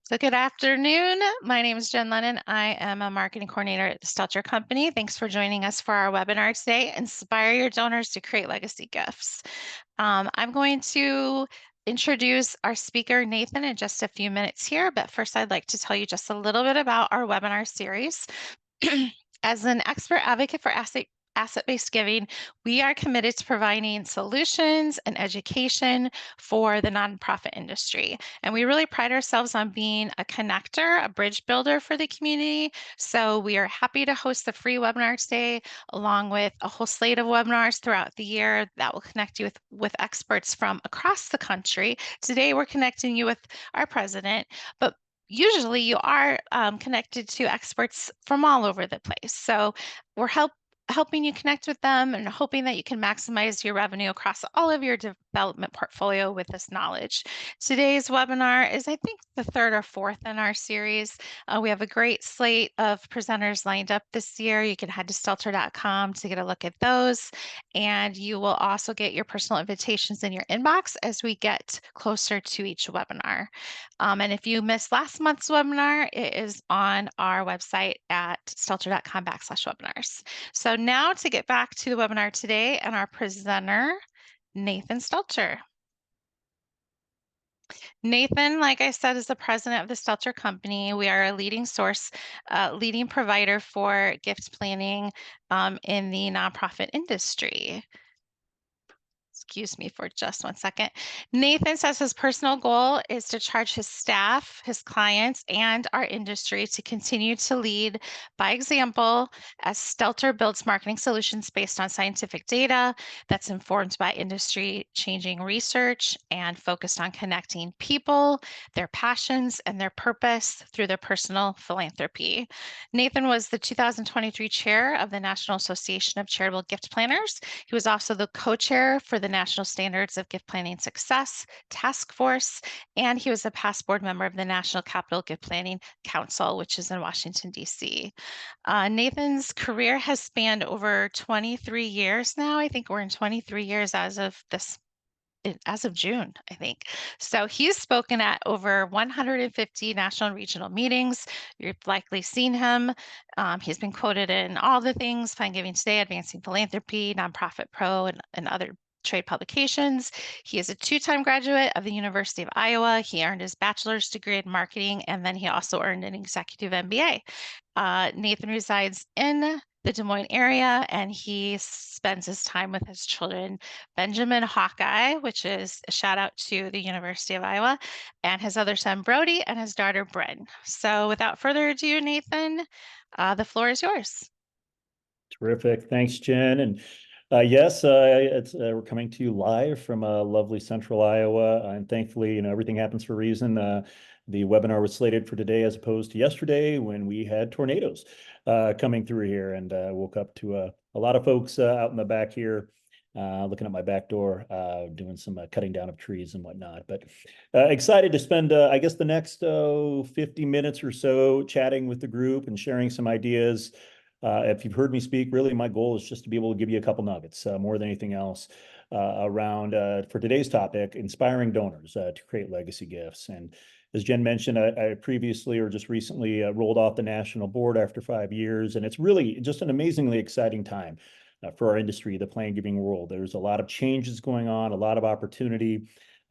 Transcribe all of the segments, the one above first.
So good afternoon. My name is Jen Lennon. I am a marketing coordinator at the Stelter Company. Thanks for joining us for our webinar today, Inspire Your Donors to Create Legacy Gifts. I'm going to introduce our speaker, Nathan, in just a few minutes here, but first I'd like to tell you just a little bit about our webinar series. As an expert advocate for asset-based giving, we are committed to providing solutions and education for the nonprofit industry. And we really pride ourselves on being a connector, a bridge builder for the community. So we are happy to host the free webinar today, along with a whole slate of webinars throughout the year that will connect you with experts from across the country. Today, we're connecting you with our president, but usually you are connected to experts from all over the place. So we're helping you connect with them and hoping that you can maximize your revenue across all of your development portfolio with this knowledge. Today's webinar is, I think, the third or fourth in our series. We have a great slate of presenters lined up this year. You can head to stelter.com to get a look at those. And you will also get your personal invitations in your inbox as we get closer to each webinar. And if you missed last month's webinar, it is on our website at stelter.com/webinars. So now to get back to the webinar today and our presenter, Nathan Stelter. Nathan, like I said, is the president of the Stelter Company. We are a leading leading provider for gift planning in the nonprofit industry. Excuse me for just one second. Nathan says his personal goal is to charge his staff, his clients, and our industry to continue to lead by example as Stelter builds marketing solutions based on scientific data that's informed by industry changing research and focused on connecting people, their passions, and their purpose through their personal philanthropy. Nathan was the 2023 chair of the National Association of Charitable Gift Planners. He was also the co-chair for the National Standards of Gift Planning Success Task Force, and he was a past board member of the National Capital Gift Planning Council, which is in Washington, D.C. Nathan's career has spanned over 23 years now. I think we're in 23 years as of June, I think. So he's spoken at over 150 national and regional meetings. You've likely seen him. He's been quoted in all the things, Fine Giving Today, Advancing Philanthropy, Nonprofit Pro, and other trade publications. He is a two-time graduate of the University of Iowa. He earned his bachelor's degree in marketing, and then he also earned an executive MBA. Nathan resides in the Des Moines area, and he spends his time with his children, Benjamin Hawkeye, which is a shout out to the University of Iowa, and his other son, Brody, and his daughter, Bryn. So without further ado, Nathan, the floor is yours. Terrific. Thanks, Jen. And yes, we're coming to you live from lovely central Iowa. And thankfully, everything happens for a reason. The webinar was slated for today as opposed to yesterday when we had tornadoes coming through here. And woke up to a lot of folks out in the back here looking at my back door, doing some cutting down of trees and whatnot. But excited to spend, I guess, the next 50 minutes or so chatting with the group and sharing some ideas. If you've heard me speak, really my goal is just to be able to give you a couple nuggets more than anything else around, for today's topic, inspiring donors to create legacy gifts. And as Jen mentioned, I previously or just recently rolled off the national board after 5 years. And it's really just an amazingly exciting time for our industry, the plan giving world. There's a lot of changes going on, a lot of opportunity.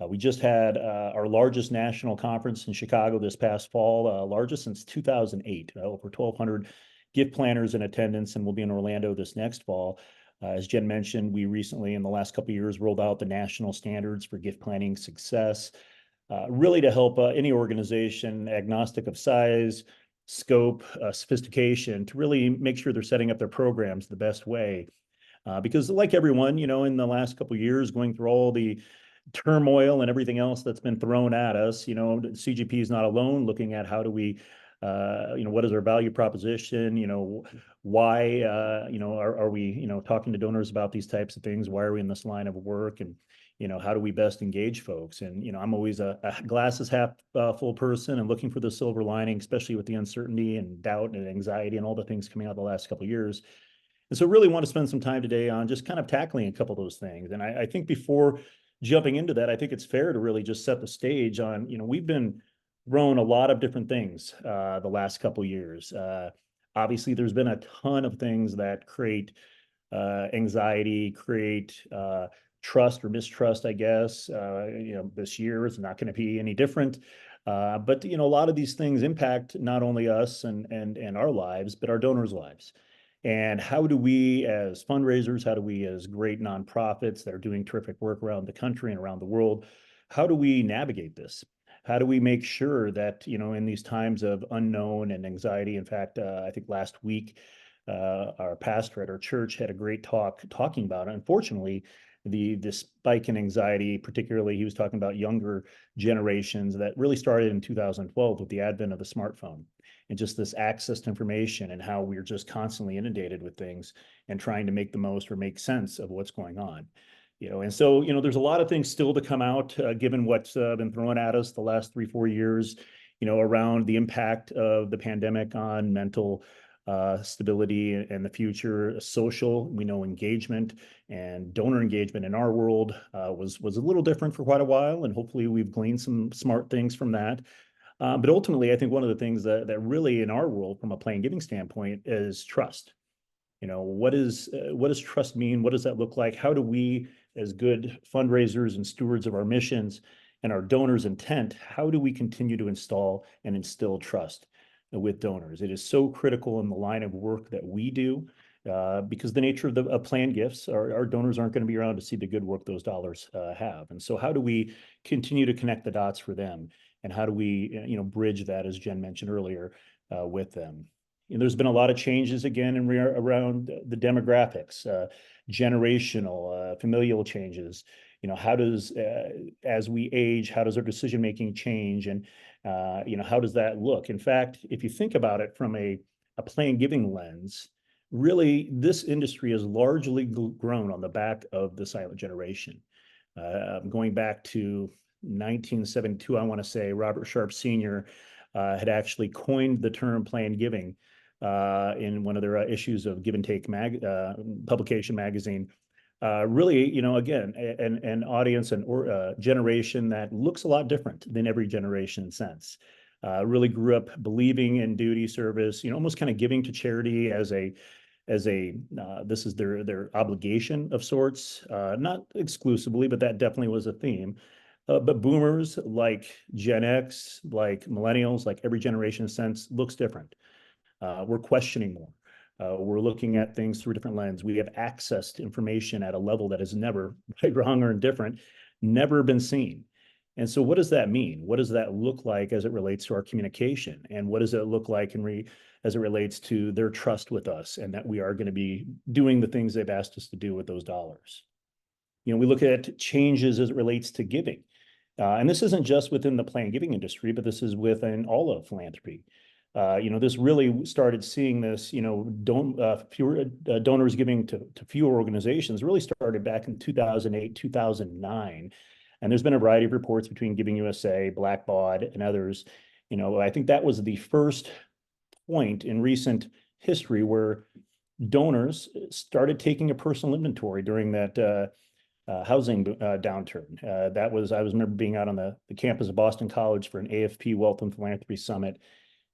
We just had our largest national conference in Chicago this past fall, largest since 2008, over 1,200 gift planners in attendance, and we'll be in Orlando this next fall. As Jen mentioned, we recently, in the last couple of years, rolled out the national standards for gift planning success, really to help any organization, agnostic of size, scope, sophistication, to really make sure they're setting up their programs the best way. Because like everyone, in the last couple of years, going through all the turmoil and everything else that's been thrown at us, CGP is not alone, looking at how do we what is our value proposition? Why, are we, talking to donors about these types of things? Why are we in this line of work? And, how do we best engage folks? And, I'm always a glasses half full person and looking for the silver lining, especially with the uncertainty and doubt and anxiety and all the things coming out the last couple of years. And so really want to spend some time today on just kind of tackling a couple of those things. And I think before jumping into that, I think it's fair to really just set the stage on, we've been grown a lot of different things the last couple years. Obviously, there's been a ton of things that create anxiety, create trust or mistrust, I guess. This year is not going to be any different. But a lot of these things impact not only us and our lives, but our donors' lives. And how do we, as fundraisers, how do we, as great nonprofits that are doing terrific work around the country and around the world, how do we navigate this? How do we make sure that, in these times of unknown and anxiety? In fact, I think last week, our pastor at our church had a great talk talking about it. Unfortunately, the spike in anxiety, particularly, he was talking about younger generations that really started in 2012 with the advent of the smartphone and just this access to information and how we're just constantly inundated with things and trying to make the most or make sense of what's going on. And so, there's a lot of things still to come out, given what's been thrown at us the last 3, 4 years, around the impact of the pandemic on mental stability and the future, social. We know engagement and donor engagement in our world was a little different for quite a while, and hopefully we've gleaned some smart things from that. But ultimately, I think one of the things that really in our world, from a plan giving standpoint, is trust. What does trust mean? What does that look like? How do we, as good fundraisers and stewards of our missions and our donors' intent, how do we continue to install and instill trust with donors? It is so critical in the line of work that we do, because the nature of the planned gifts, our donors aren't going to be around to see the good work those dollars have. And so how do we continue to connect the dots for them? And how do we, bridge that, as Jen mentioned earlier, with them? There's been a lot of changes again around the demographics, generational, familial changes. How does, as we age, how does our decision making change, and how does that look? In fact, if you think about it from a plan giving lens, really this industry has largely grown on the back of the silent generation. Going back to 1972, I want to say Robert Sharp Sr. Had actually coined the term plan giving in one of their issues of Give and Take publication magazine. Really, again, an audience and generation that looks a lot different than every generation since. Really grew up believing in duty, service, almost kind of giving to charity as a this is their obligation of sorts, not exclusively, but that definitely was a theme. But boomers, like Gen X, like millennials, like every generation since, looks different. We're questioning more. We're looking at things through a different lens. We have access to information at a level that is never, right, wrong, or indifferent, never been seen. And so what does that mean? What does that look like as it relates to our communication? And what does it look like as it relates to their trust with us, and that we are going to be doing the things they've asked us to do with those dollars? We look at changes as it relates to giving. And this isn't just within the planned giving industry, but this is within all of philanthropy. This really started seeing this, fewer donors giving to fewer organizations really started back in 2008, 2009. And there's been a variety of reports between Giving USA, Blackbaud, and others. I think that was the first point in recent history where donors started taking a personal inventory during that housing downturn. I remember being out on the campus of Boston College for an AFP Wealth and Philanthropy Summit,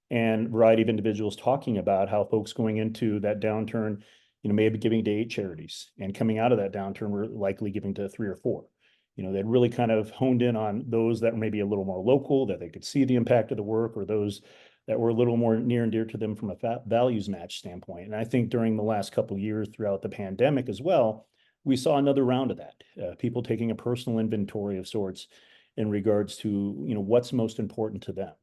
and a variety of individuals talking about how folks going into that downturn, may have been giving to 8 charities, and coming out of that downturn were likely giving to 3 or 4. They'd really kind of honed in on those that were maybe a little more local, that they could see the impact of the work, or those that were a little more near and dear to them from a values match standpoint. And I think during the last couple of years throughout the pandemic as well, we saw another round of that, people taking a personal inventory of sorts in regards to, what's most important to them.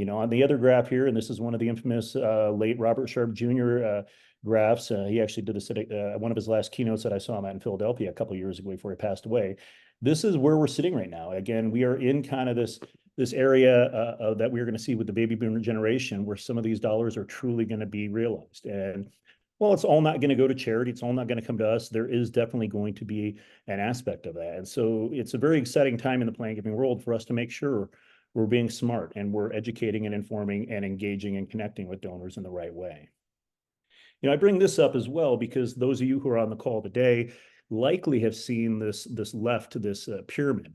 On the other graph here, and this is one of the infamous late Robert Sharp Jr. Graphs. He actually did this at one of his last keynotes that I saw him at in Philadelphia a couple of years ago before he passed away. This is where we're sitting right now. Again, we are in kind of this area that we're going to see with the baby boomer generation, where some of these dollars are truly going to be realized. And well, it's all not going to go to charity. It's all not going to come to us. There is definitely going to be an aspect of that. And so it's a very exciting time in the plan giving world for us to make sure we're being smart and we're educating and informing and engaging and connecting with donors in the right way. I bring this up as well because those of you who are on the call today likely have seen this pyramid.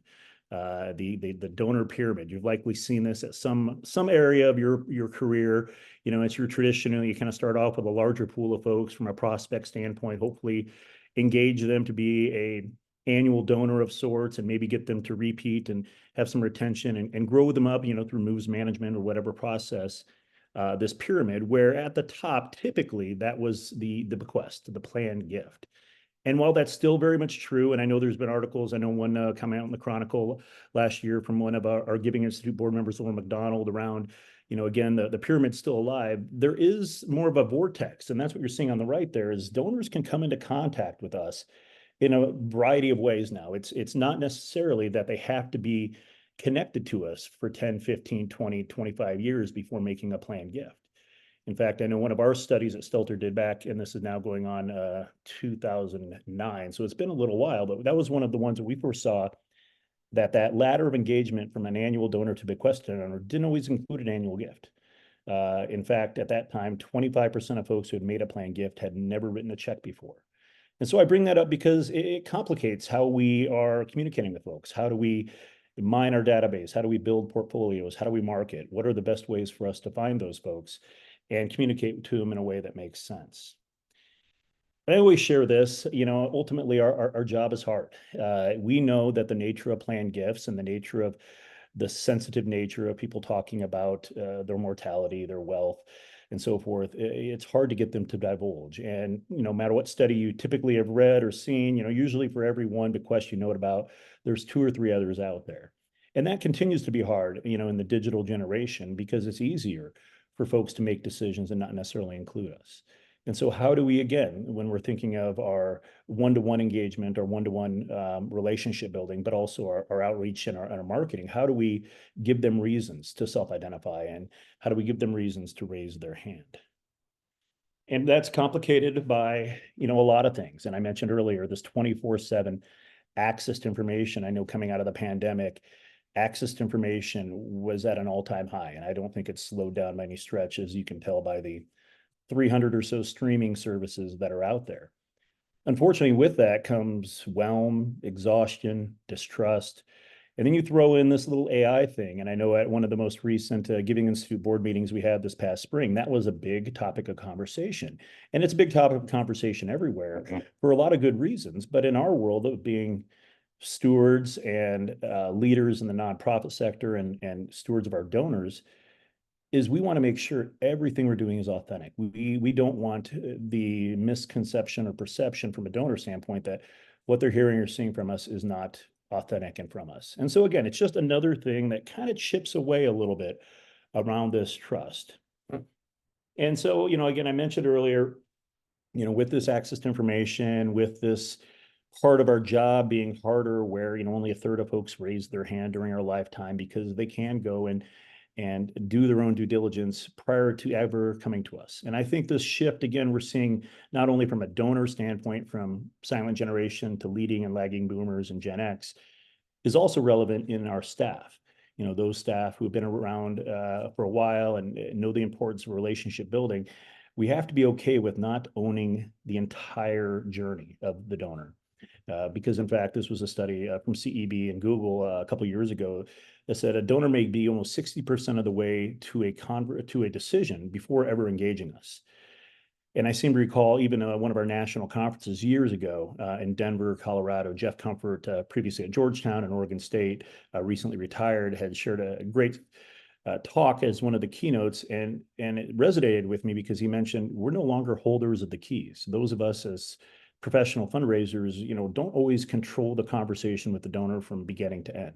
the donor pyramid. You've likely seen this at some area of your career. It's your tradition. You kind of start off with a larger pool of folks from a prospect standpoint, hopefully engage them to be a annual donor of sorts and maybe get them to repeat and have some retention and grow them up, through moves management or whatever process. This pyramid, where at the top, typically that was the bequest, the planned gift. And while that's still very much true, and I know there's been articles, I know one coming out in the Chronicle last year from one of our Giving Institute board members, Lauren McDonald, around, again, the pyramid's still alive. There is more of a vortex, and that's what you're seeing on the right there, is donors can come into contact with us in a variety of ways now. It's not necessarily that they have to be connected to us for 10, 15, 20, 25 years before making a planned gift. In fact, I know one of our studies that Stelter did back, and this is now going on 2009, so it's been a little while, but that was one of the ones that we foresaw, that ladder of engagement from an annual donor to bequest donor didn't always include an annual gift. In fact, at that time, 25% of folks who had made a planned gift had never written a check before. And so I bring that up because it complicates how we are communicating with folks. How do we mine our database? How do we build portfolios? How do we market? What are the best ways for us to find those folks and communicate to them in a way that makes sense? I always share this, ultimately our job is hard. We know that the nature of planned gifts and the nature of the sensitive nature of people talking about their mortality, their wealth, and so forth, it's hard to get them to divulge. And no matter what study you typically have read or seen, usually for every one bequest you know about, there's two or three others out there. And that continues to be hard, in the digital generation, because it's easier for folks to make decisions and not necessarily include us. And so how do we, again, when we're thinking of our one-to-one engagement or one-to-one relationship building, but also our outreach and our marketing, how do we give them reasons to self-identify, and how do we give them reasons to raise their hand? And that's complicated by, a lot of things. And I mentioned earlier, this 24/7 access to information. I know coming out of the pandemic, access to information was at an all-time high. And I don't think it's slowed down by any stretch, as you can tell by the 300 or so streaming services that are out there. Unfortunately, with that comes whelm, exhaustion, distrust. And then you throw in this little AI thing. And I know at one of the most recent Giving Institute board meetings we had this past spring, that was a big topic of conversation. And it's a big topic of conversation everywhere for a lot of good reasons. But in our world of being stewards and leaders in the nonprofit sector and stewards of our donors, is we want to make sure everything we're doing is authentic. We don't want the misconception or perception from a donor standpoint that what they're hearing or seeing from us is not authentic and from us. And so again, it's just another thing that kind of chips away a little bit around this trust. And so, again, I mentioned earlier, with this access to information, with this part of our job being harder, where, only a third of folks raise their hand during our lifetime because they can go and do their own due diligence prior to ever coming to us. And I think this shift, again, we're seeing not only from a donor standpoint, from silent generation to leading and lagging boomers and Gen X, is also relevant in our staff. Those staff who have been around for a while and know the importance of relationship building. We have to be okay with not owning the entire journey of the donor. Because in fact, this was a study from CEB and Google a couple of years ago that said a donor may be almost 60% of the way to a decision before ever engaging us. And I seem to recall even one of our national conferences years ago in Denver, Colorado, Jeff Comfort, previously at Georgetown and Oregon State, recently retired, had shared a great talk as one of the keynotes, and it resonated with me because he mentioned we're no longer holders of the keys. Those of us as professional fundraisers, don't always control the conversation with the donor from beginning to end.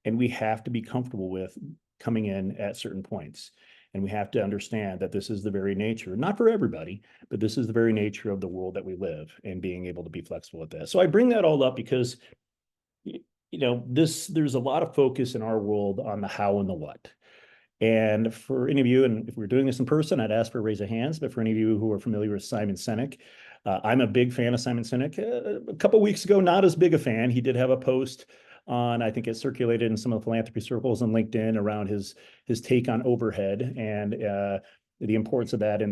And we have to be comfortable with coming in at certain points. And we have to understand that this is the very nature, not for everybody, but this is the very nature of the world that we live, and being able to be flexible with that. So I bring that all up because, there's a lot of focus in our world on the how and the what. And for any of you, and if we're doing this in person, I'd ask for a raise of hands, but for any of you who are familiar with Simon Sinek, I'm a big fan of Simon Sinek. A couple of weeks ago, not as big a fan. He did have a post on, I think it circulated in some of the philanthropy circles on LinkedIn, around his take on overhead and the importance of that in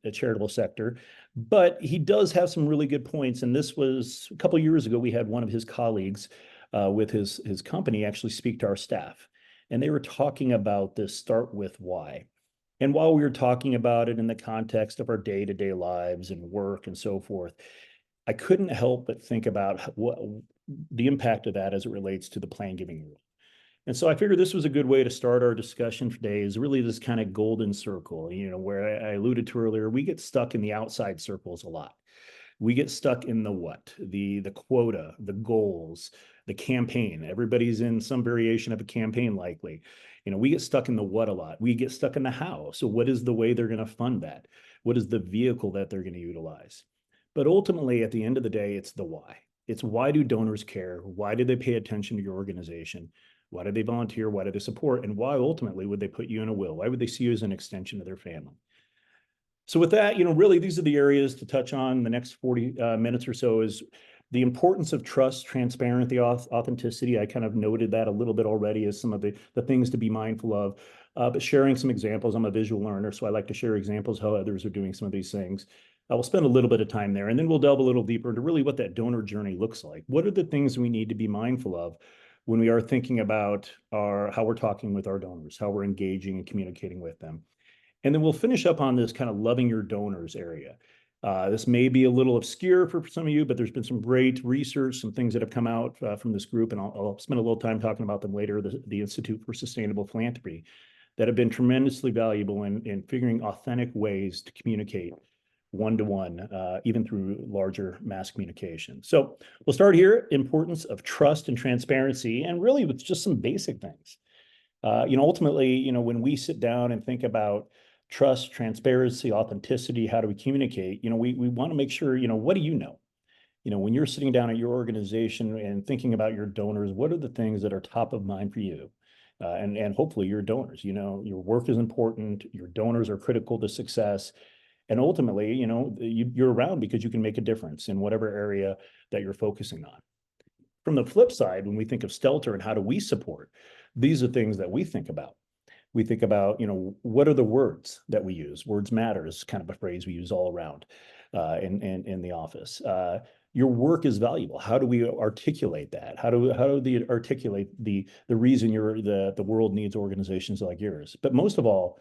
the charitable sector. But he does have some really good points. And this was a couple of years ago, we had one of his colleagues with his company actually speak to our staff. And they were talking about this start with why. And while we were talking about it in the context of our day-to-day lives and work and so forth, I couldn't help but think about what the impact of that as it relates to the plan giving rule. And so I figured this was a good way to start our discussion today, is really this kind of golden circle, where I alluded to earlier. We get stuck in the outside circles a lot. We get stuck in the what, the quota, the goals, the campaign. Everybody's in some variation of a campaign, likely. We get stuck in the what a lot. We get stuck in the how. So what is the way they're going to fund that? What is the vehicle that they're going to utilize? But ultimately, at the end of the day, it's the why. It's why do donors care? Why do they pay attention to your organization? Why do they volunteer? Why do they support? And why ultimately would they put you in a will? Why would they see you as an extension of their family? So with that, really, these are the areas to touch on the next 40 minutes or so. Is the importance of trust, transparency, authenticity. I kind of noted that a little bit already as some of the things to be mindful of, but sharing some examples. I'm a visual learner, so I like to share examples how others are doing some of these things. I will spend a little bit of time there, and then we'll delve a little deeper into really what that donor journey looks like. What are the things we need to be mindful of when we are thinking about how we're talking with our donors, how we're engaging and communicating with them? And then we'll finish up on this kind of loving your donors area. This may be a little obscure for some of you, but there's been some great research, some things that have come out from this group, and I'll spend a little time talking about them later, the Institute for Sustainable Philanthropy, that have been tremendously valuable in figuring authentic ways to communicate one-to-one, even through larger mass communication. So we'll start here, importance of trust and transparency, and really with just some basic things. Ultimately, when we sit down and think about trust, transparency, authenticity, how do we communicate? We want to make sure, what do you know? When you're sitting down at your organization and thinking about your donors, what are the things that are top of mind for you? And hopefully your donors, your work is important, your donors are critical to success. And ultimately, you're around because you can make a difference in whatever area that you're focusing on. From the flip side, when we think of Stelter and how do we support, these are things that we think about. We think about, what are the words that we use? Words matter is kind of a phrase we use all around in the office. Your work is valuable. How do we articulate that? How do they articulate the reason the world needs organizations like yours? But most of all,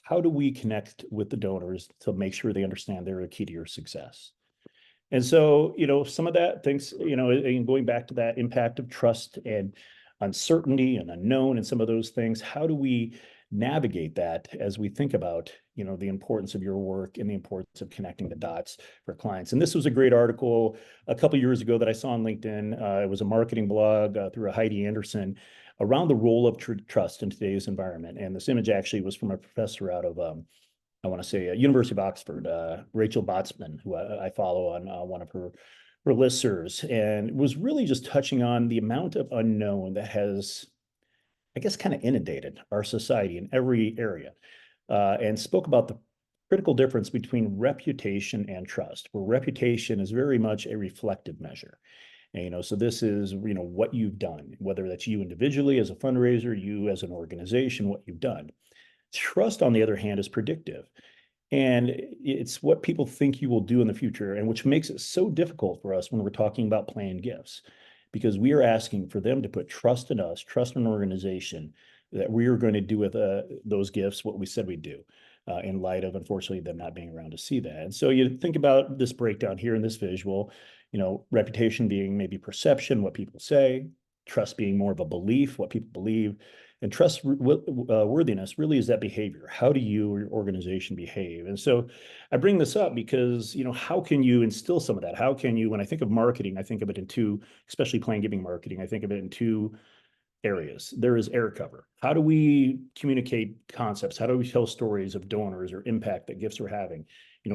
how do we connect with the donors to make sure they understand they're a key to your success? And so, some of that things, and going back to that impact of trust and uncertainty and unknown and some of those things, how do we navigate that as we think about, the importance of your work and the importance of connecting the dots for clients? And this was a great article a couple of years ago that I saw on LinkedIn. It was a marketing blog through a Heidi Anderson around the role of trust in today's environment. And this image actually was from a professor out of I want to say University of Oxford, Rachel Botsman, who I follow on one of her listservs, and was really just touching on the amount of unknown that has, I guess, kind of inundated our society in every area, and spoke about the critical difference between reputation and trust, where reputation is very much a reflective measure. And, so this is, what you've done, whether that's you individually as a fundraiser, you as an organization, what you've done. Trust, on the other hand, is predictive. And it's what people think you will do in the future, and which makes it so difficult for us when we're talking about planned gifts, because we are asking for them to put trust in us, trust in an organization, that we are going to do with those gifts what we said we'd do, in light of, unfortunately, them not being around to see that. And so you think about this breakdown here in this visual, reputation being maybe perception, what people say, trust being more of a belief, what people believe, and trustworthiness really is that behavior. How do you or your organization behave? And so I bring this up because, how can you instill some of that? How can you, when I think of marketing, I think of it in two, especially plan giving marketing, I think of it in two areas. There is air cover. How do we communicate concepts? How do we tell stories of donors or impact that gifts are having,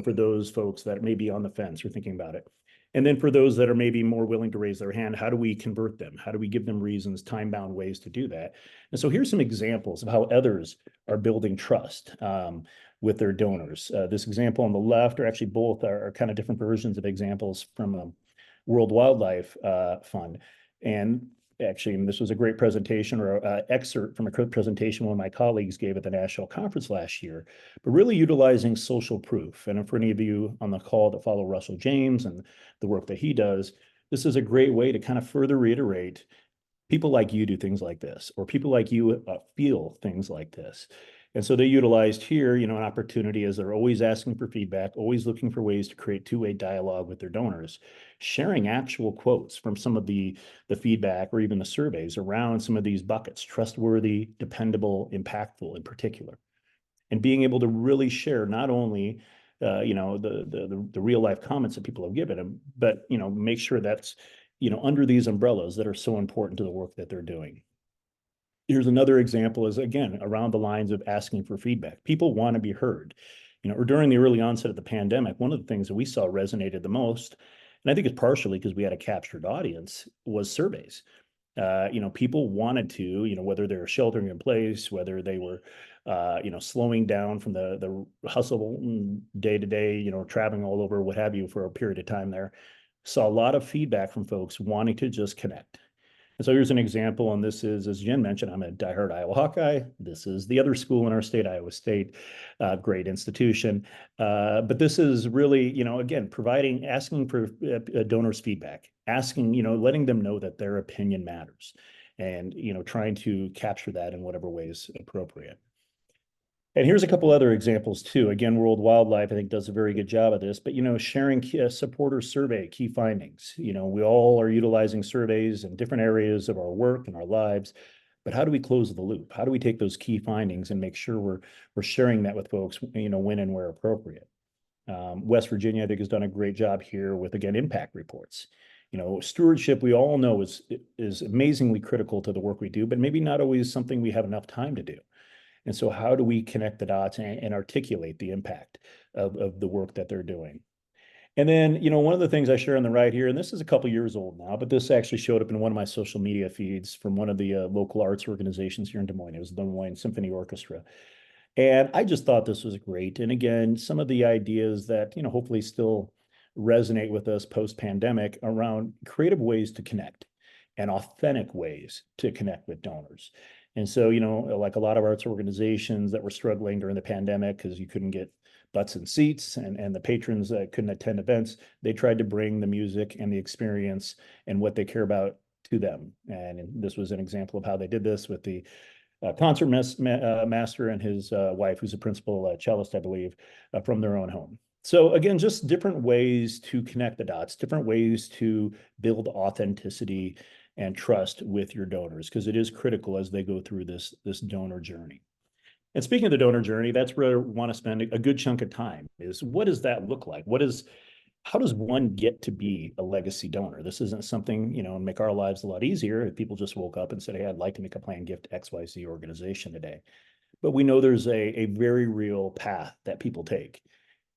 for those folks that may be on the fence or thinking about it? And then for those that are maybe more willing to raise their hand, how do we convert them? How do we give them reasons, time-bound ways to do that? And so here's some examples of how others are building trust with their donors. This example on the left, or actually both, are kind of different versions of examples from World Wildlife Fund. And actually, and this was a great presentation, or excerpt from a presentation one of my colleagues gave at the national conference last year, but really utilizing social proof. And for any of you on the call that follow Russell James and the work that he does, this is a great way to kind of further reiterate people like you do things like this, or people like you feel things like this. And so they utilized here, an opportunity as they're always asking for feedback, always looking for ways to create two-way dialogue with their donors, sharing actual quotes from some of the feedback or even the surveys around some of these buckets, trustworthy, dependable, impactful in particular, and being able to really share not only the real life comments that people have given them, but make sure that's under these umbrellas that are so important to the work that they're doing. Here's another example is again around the lines of asking for feedback. People want to be heard. Or during the early onset of the pandemic, one of the things that we saw resonated the most, and I think it's partially because we had a captured audience, was surveys. People wanted to, whether they were sheltering in place, whether they were, slowing down from the hustle day to day, traveling all over, what have you, for a period of time there, saw a lot of feedback from folks wanting to just connect. And so here's an example, and this is, as Jen mentioned, I'm a diehard Iowa Hawkeye. This is the other school in our state, Iowa State, great institution. But this is really, again, asking for donors' feedback, asking, letting them know that their opinion matters, and trying to capture that in whatever ways appropriate. And here's a couple other examples too. Again, World Wildlife, I think, does a very good job of this, but, sharing supporter survey key findings. We all are utilizing surveys in different areas of our work and our lives, but how do we close the loop? How do we take those key findings and make sure we're sharing that with folks, when and where appropriate? West Virginia, I think, has done a great job here with, again, impact reports. Stewardship, we all know is amazingly critical to the work we do, but maybe not always something we have enough time to do. And so how do we connect the dots and articulate the impact of the work that they're doing? And then, one of the things I share on the right here, and this is a couple years old now, but this actually showed up in one of my social media feeds from one of the local arts organizations here in Des Moines. It was the Des Moines Symphony Orchestra. And I just thought this was great. And again, some of the ideas that, hopefully still resonate with us post-pandemic around creative ways to connect and authentic ways to connect with donors. And so, like a lot of arts organizations that were struggling during the pandemic because you couldn't get butts and seats, and the patrons couldn't attend events, they tried to bring the music and the experience and what they care about to them. And this was an example of how they did this with the concert master and his wife, who's a principal cellist, I believe, from their own home. So again, just different ways to connect the dots, different ways to build authenticity and trust with your donors, because it is critical as they go through this donor journey. And speaking of the donor journey, that's where I want to spend a good chunk of time, is what does that look like? How does one get to be a legacy donor? This isn't something, and make our lives a lot easier if people just woke up and said, hey, I'd like to make a planned gift to XYZ organization today. But we know there's a very real path that people take.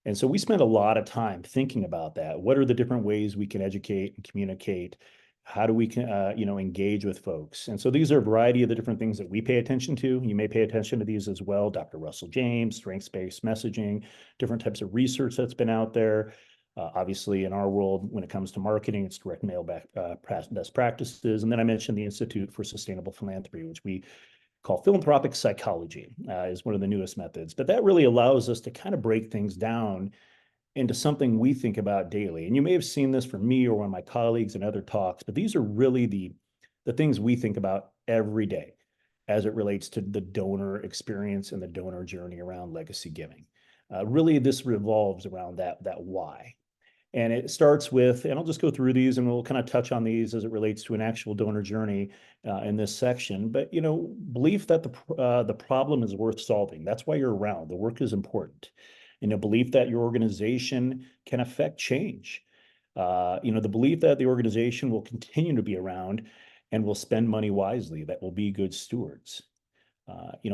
And so we spend a lot of time thinking about that. What are the different ways we can educate and communicate? How do we, engage with folks? And so these are a variety of the different things that we pay attention to. You may pay attention to these as well. Dr. Russell James, strengths-based messaging, different types of research that's been out there. Obviously, in our world, when it comes to marketing, it's direct mail best practices. And then I mentioned the Institute for Sustainable Philanthropy, which we call philanthropic psychology, is one of the newest methods. But that really allows us to kind of break things down into something we think about daily. And you may have seen this from me or one of my colleagues in other talks, but these are really the things we think about every day as it relates to the donor experience and the donor journey around legacy giving. Really, this revolves around that why. And it starts with, and I'll just go through these and we'll kind of touch on these as it relates to an actual donor journey in this section. But, belief that the problem is worth solving. That's why you're around. The work is important. Belief that your organization can affect change. The belief that the organization will continue to be around and will spend money wisely, that will be good stewards.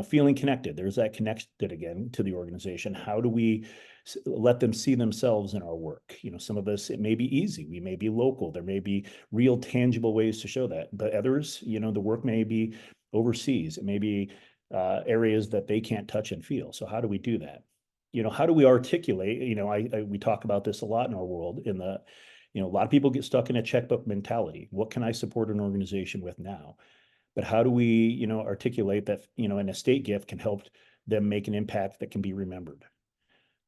Feeling connected. There's that connected again to the organization. How do we let them see themselves in our work? Some of us, it may be easy. We may be local. There may be real tangible ways to show that. But others, the work may be overseas. It may be areas that they can't touch and feel. So how do we do that? How do we articulate? We talk about this a lot in our world. A lot of people get stuck in a checkbook mentality. What can I support an organization with now? But how do we, articulate that, an estate gift can help them make an impact that can be remembered?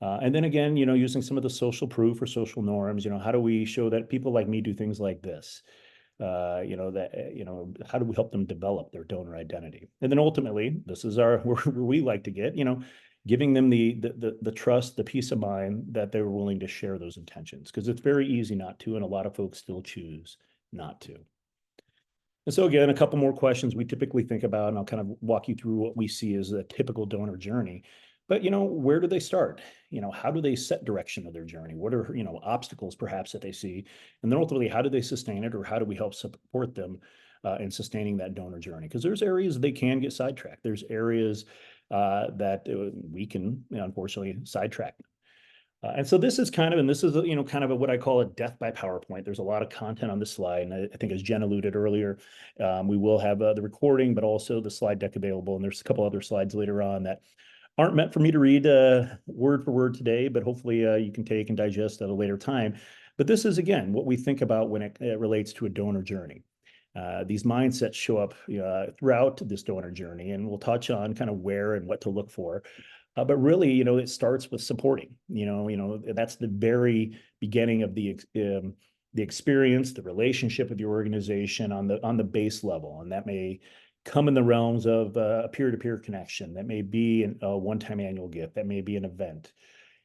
And then again, using some of the social proof or social norms, how do we show that people like me do things like this? How do we help them develop their donor identity? And then ultimately, this is where we like to get, giving them the trust, the peace of mind that they're willing to share those intentions, because it's very easy not to, and a lot of folks still choose not to. And so again, a couple more questions we typically think about, and I'll kind of walk you through what we see as a typical donor journey. But where do they start? How do they set direction of their journey? What are obstacles perhaps that they see? And then ultimately, how do they sustain it, or how do we help support them in sustaining that donor journey? Because there's areas they can get sidetracked. There's areas that we can, unfortunately, sidetrack. And so this is kind of, and this is, kind of what I call a death by PowerPoint. There's a lot of content on this slide. And I think as Jen alluded earlier, we will have the recording, but also the slide deck available. And there's a couple other slides later on that aren't meant for me to read word for word today, but hopefully you can take and digest at a later time. But this is, again, what we think about when it relates to a donor journey. These mindsets show up throughout this donor journey, and we'll touch on kind of where and what to look for. But really, it starts with supporting. That's the very beginning of the experience, the relationship with your organization on the base level, and that may come in the realms of a peer-to-peer connection. That may be a one-time annual gift. That may be an event.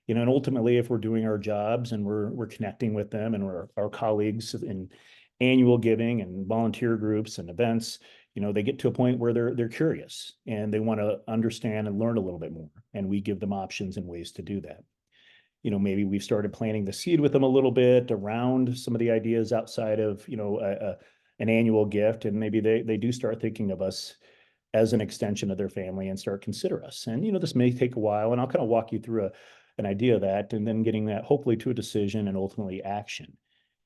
And ultimately, if we're doing our jobs and we're connecting with them and our colleagues in annual giving and volunteer groups and events, they get to a point where they're curious and they want to understand and learn a little bit more. And we give them options and ways to do that. Maybe we've started planting the seed with them a little bit around some of the ideas outside of, an annual gift. And maybe they do start thinking of us as an extension of their family and start consider us. And, this may take a while, and I'll kind of walk you through an idea of that, and then getting that hopefully to a decision and ultimately action.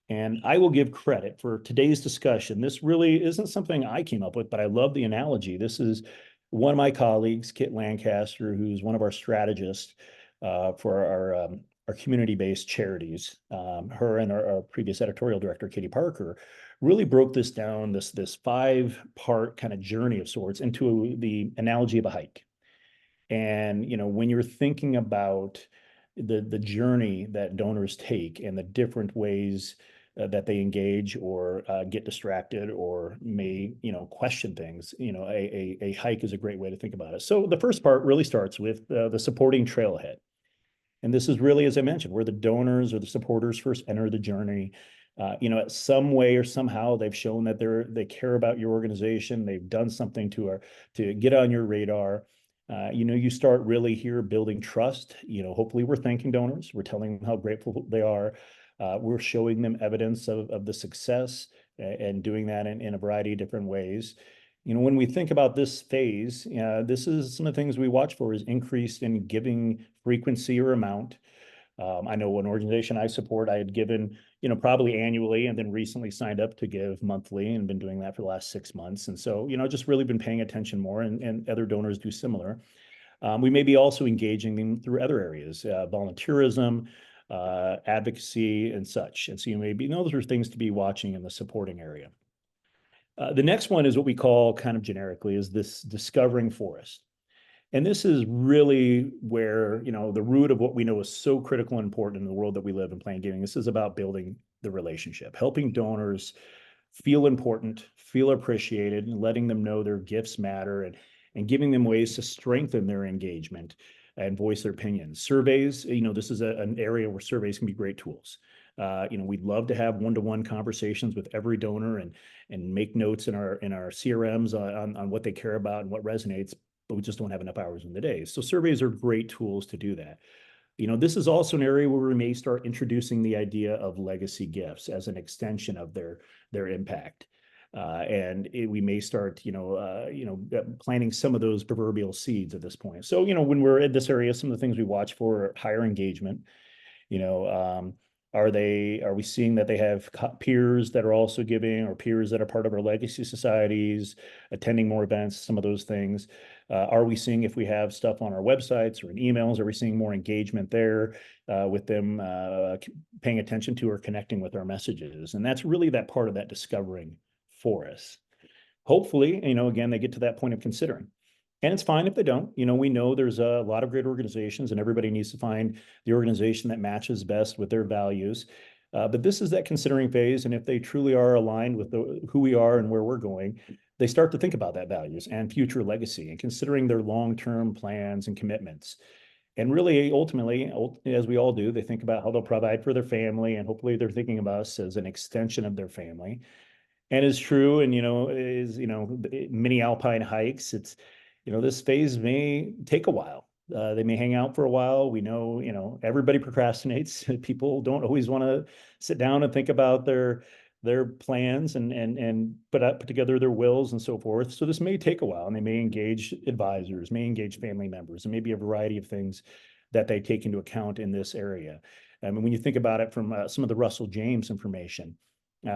And I will give credit for today's discussion. This really isn't something I came up with, but I love the analogy. This is one of my colleagues, Kit Lancaster, who's one of our strategists for our community-based charities. Her and our previous editorial director, Katie Parker, really broke this down, this 5-part kind of journey of sorts, into the analogy of a hike. And when you're thinking about the journey that donors take and the different ways that they engage or get distracted or may question things, a hike is a great way to think about it. So the first part really starts with the supporting trailhead. And this is really, as I mentioned, where the donors or the supporters first enter the journey. At some way or somehow they've shown that they care about your organization. They've done something to get on your radar. You start really here building trust. Hopefully we're thanking donors. We're telling them how grateful they are. We're showing them evidence of the success and doing that in a variety of different ways. When we think about this phase, this is some of the things we watch for is increase in giving frequency or amount. I know one organization I support, I had given, probably annually, and then recently signed up to give monthly and been doing that for the last 6 months. And so, just really been paying attention more, and other donors do similar. We may be also engaging them through other areas, volunteerism, advocacy, and such. And so those are things to be watching in the supporting area. The next one is what we call kind of generically is this discovering forest. And this is really where, the root of what we know is so critical and important in the world that we live in, playing giving. This is about building the relationship, helping donors feel important, feel appreciated, and letting them know their gifts matter, and giving them ways to strengthen their engagement and voice their opinions. Surveys, this is an area where surveys can be great tools. We'd love to have one-to-one conversations with every donor and make notes in our CRMs on what they care about and what resonates, but we just don't have enough hours in the day. So surveys are great tools to do that. This is also an area where we may start introducing the idea of legacy gifts as an extension of their impact. We may start, planting some of those proverbial seeds at this point. So, when we're in this area, some of the things we watch for are higher engagement. Are we seeing that they have peers that are also giving, or peers that are part of our legacy societies, attending more events, some of those things? Are we seeing, if we have stuff on our websites or in emails, are we seeing more engagement there with them paying attention to or connecting with our messages? And that's really that part of that discovering for us. Hopefully, again, they get to that point of considering. And it's fine if they don't. We know there's a lot of great organizations, and everybody needs to find the organization that matches best with their values. But this is that considering phase. And if they truly are aligned with who we are and where we're going, they start to think about that values and future legacy and considering their long-term plans and commitments. And really, ultimately, as we all do, they think about how they'll provide for their family. And hopefully, they're thinking about us as an extension of their family. And is true, and many alpine hikes, it's this phase may take a while. They may hang out for a while. We know, everybody procrastinates. People don't always want to sit down and think about their plans and put together their wills and so forth. So this may take a while, and they may engage advisors, may engage family members, and maybe a variety of things that they take into account in this area. I mean, when you think about it from some of the Russell James information,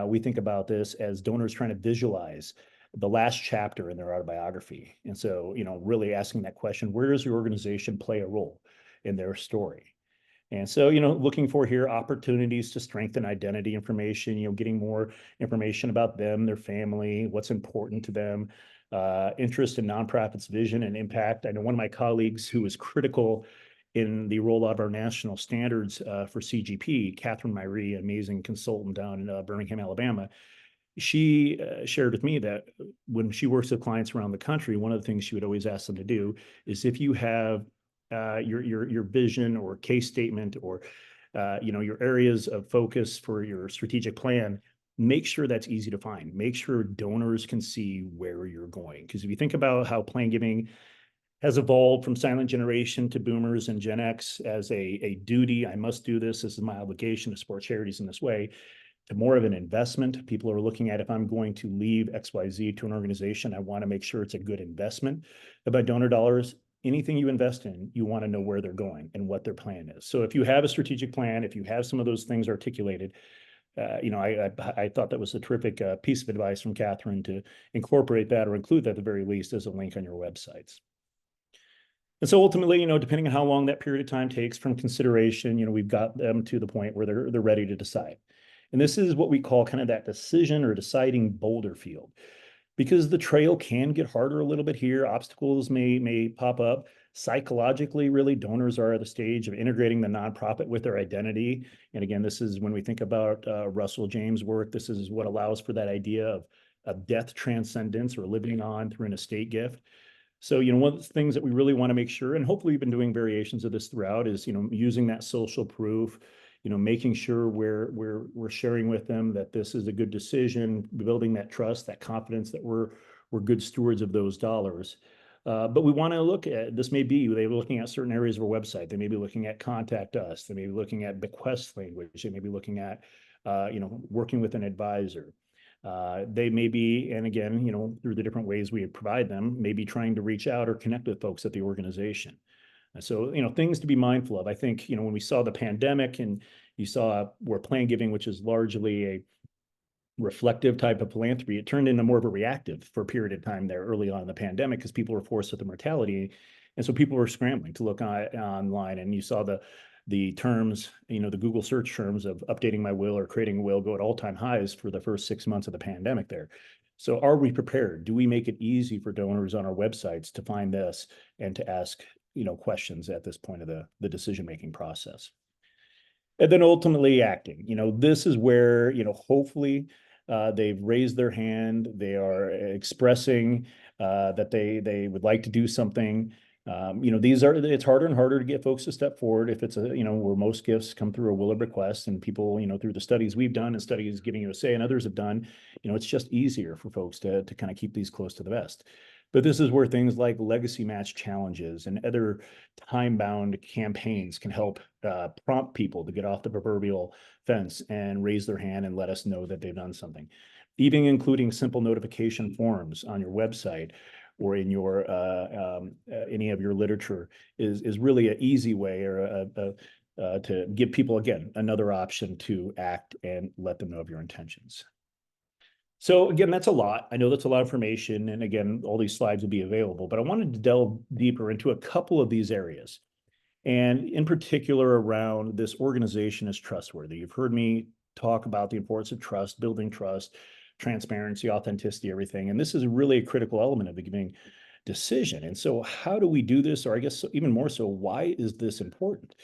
we think about this as donors trying to visualize the last chapter in their autobiography. And so, really asking that question, where does your organization play a role in their story? And so, looking for here opportunities to strengthen identity information, getting more information about them, their family, what's important to them, interest in nonprofits' vision and impact. I know one of my colleagues who was critical in the rollout of our national standards for CGP, Catherine Myrie, amazing consultant down in Birmingham, Alabama. She shared with me that when she works with clients around the country, one of the things she would always ask them to do is if you have your vision or case statement or your areas of focus for your strategic plan, make sure that's easy to find. Make sure donors can see where you're going. Because if you think about how plan giving has evolved from silent generation to boomers and Gen X as a duty, I must do this. This is my obligation to support charities in this way, to more of an investment. People are looking at, if I'm going to leave XYZ to an organization, I want to make sure it's a good investment. About donor dollars, anything you invest in, you want to know where they're going and what their plan is. So if you have a strategic plan, if you have some of those things articulated, I thought that was a terrific piece of advice from Catherine to incorporate that or include that at the very least as a link on your websites. And so ultimately, depending on how long that period of time takes from consideration, we've got them to the point where they're ready to decide. And this is what we call kind of that decision or deciding boulder field, because the trail can get harder a little bit here. Obstacles may pop up. Psychologically, really, donors are at the stage of integrating the nonprofit with their identity. And again, this is when we think about Russell James' work. This is what allows for that idea of death transcendence or living on through an estate gift. So, one of the things that we really want to make sure, and hopefully we've been doing variations of this throughout, is, using that social proof, making sure we're sharing with them that this is a good decision, building that trust, that confidence that we're good stewards of those dollars. But we want to look at, this may be, they were looking at certain areas of our website. They may be looking at contact us. They may be looking at bequest language. They may be looking at, working with an advisor. They may be, and again, through the different ways we provide them, maybe trying to reach out or connect with folks at the organization. So, things to be mindful of. I think, when we saw the pandemic and you saw where plan giving, which is largely a reflective type of philanthropy, it turned into more of a reactive for a period of time there early on in the pandemic because people were forced with the mortality. And so people were scrambling to look online, and you saw the terms, the Google search terms of updating my will or creating a will go at all-time highs for the first 6 months of the pandemic there. So are we prepared? Do we make it easy for donors on our websites to find this and to ask, questions at this point of the decision-making process? And then ultimately acting. This is where, hopefully they've raised their hand. They are expressing that they would like to do something. It's harder and harder to get folks to step forward if it's where most gifts come through a will or bequest, and people, through the studies we've done and studies Giving USA and others have done, it's just easier for folks to kind of keep these close to the vest. But this is where things like legacy match challenges and other time-bound campaigns can help prompt people to get off the proverbial fence and raise their hand and let us know that they've done something. Even including simple notification forms on your website or in your any of your literature is really an easy way or to give people, again, another option to act and let them know of your intentions. So again, that's a lot. I know that's a lot of information. And again, all these slides will be available, but I wanted to delve deeper into a couple of these areas. And in particular around this organization is trustworthy. You've heard me talk about the importance of trust, building trust, transparency, authenticity, everything. And this is really a critical element of the decision. And so how do we do this? Or I guess even more so, why is this important?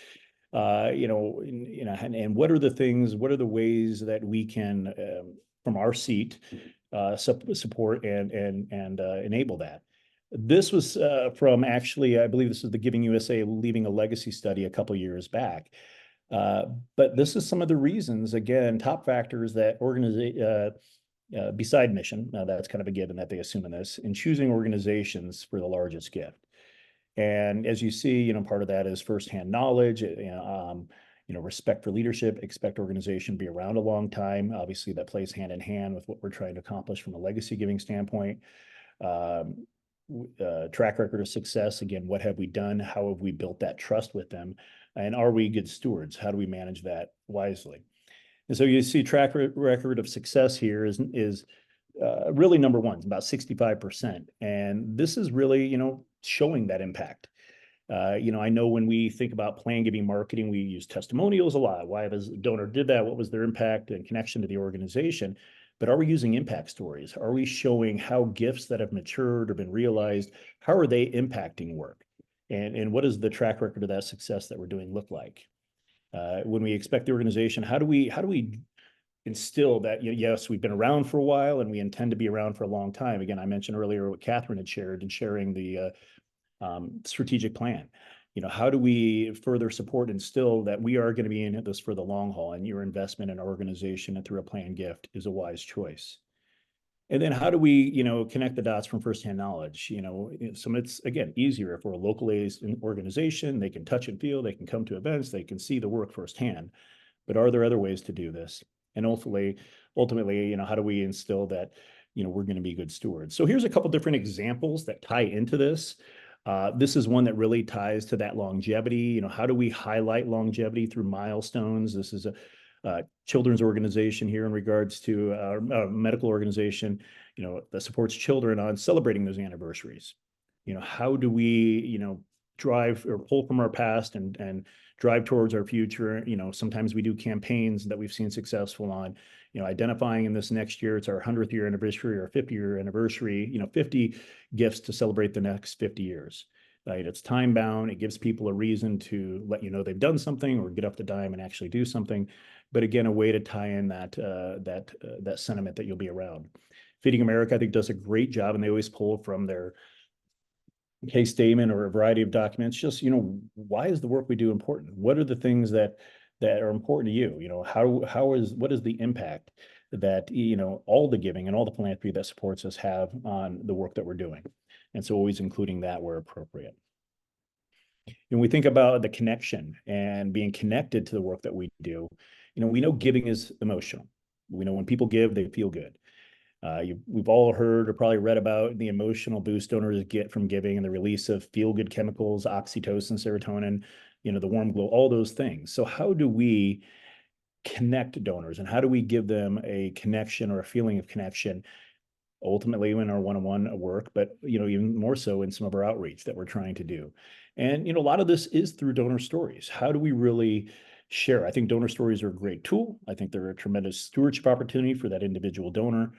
And what are the things, what are the ways that we can, from our seat, support and enable that? This was from actually, I believe this is the Giving USA Leaving a Legacy study a couple years back. But this is some of the reasons, again, top factors that beside mission, now that's kind of a given that they assume in this, in choosing organizations for the largest gift. And as you see, part of that is firsthand knowledge, respect for leadership, expect organization be around a long time. Obviously, that plays hand in hand with what we're trying to accomplish from a legacy giving standpoint. Um, Track record of success. Again, what have we done? How have we built that trust with them? And are we good stewards? How do we manage that wisely? And so you see track record of success here is really number one, about 65%. And this is really, showing that impact. I know when we think about plan giving marketing, we use testimonials a lot. Why has a donor did that? What was their impact and connection to the organization? But are we using impact stories? Are we showing how gifts that have matured or been realized, how are they impacting work? And what does the track record of that success that we're doing look like? When we expect the organization, how do we instill that, yes, we've been around for a while and we intend to be around for a long time. Again, I mentioned earlier what Catherine had shared and sharing the strategic plan. How do we further support and instill that we are going to be in this for the long haul, and your investment in our organization and through a planned gift is a wise choice. And then how do we, connect the dots from firsthand knowledge? So it's, again, easier if we're a localized organization. They can touch and feel, they can come to events, they can see the work firsthand. But are there other ways to do this? And ultimately, how do we instill that, we're going to be good stewards? So here's a couple different examples that tie into this. This is one that really ties to that longevity. How do we highlight longevity through milestones? This is a children's organization here in regards to a medical organization, that supports children on celebrating those anniversaries. How do we, drive or pull from our past and drive towards our future? Sometimes we do campaigns that we've seen successful on, identifying in this next year, it's our 100th year anniversary or 50-year anniversary, 50 gifts to celebrate the next 50 years. Right? It's time bound. It gives people a reason to let you know they've done something or get up the dime and actually do something. But again, a way to tie in that sentiment that you'll be around. Feeding America, I think, does a great job, and they always pull from their case statement or a variety of documents. Just, why is the work we do important? What are the things that are important to you? What is the impact that, all the giving and all the philanthropy that supports us have on the work that we're doing? And so always including that where appropriate. When we think about the connection and being connected to the work that we do, we know giving is emotional. We know when people give, they feel good. We've all heard or probably read about the emotional boost donors get from giving and the release of feel-good chemicals, oxytocin, serotonin, the warm glow, all those things. So how do we connect donors, and how do we give them a connection or a feeling of connection, ultimately in our one-on-one work, but even more so in some of our outreach that we're trying to do? And a lot of this is through donor stories. How do we really share? I think donor stories are a great tool. I think they're a tremendous stewardship opportunity for that individual donor.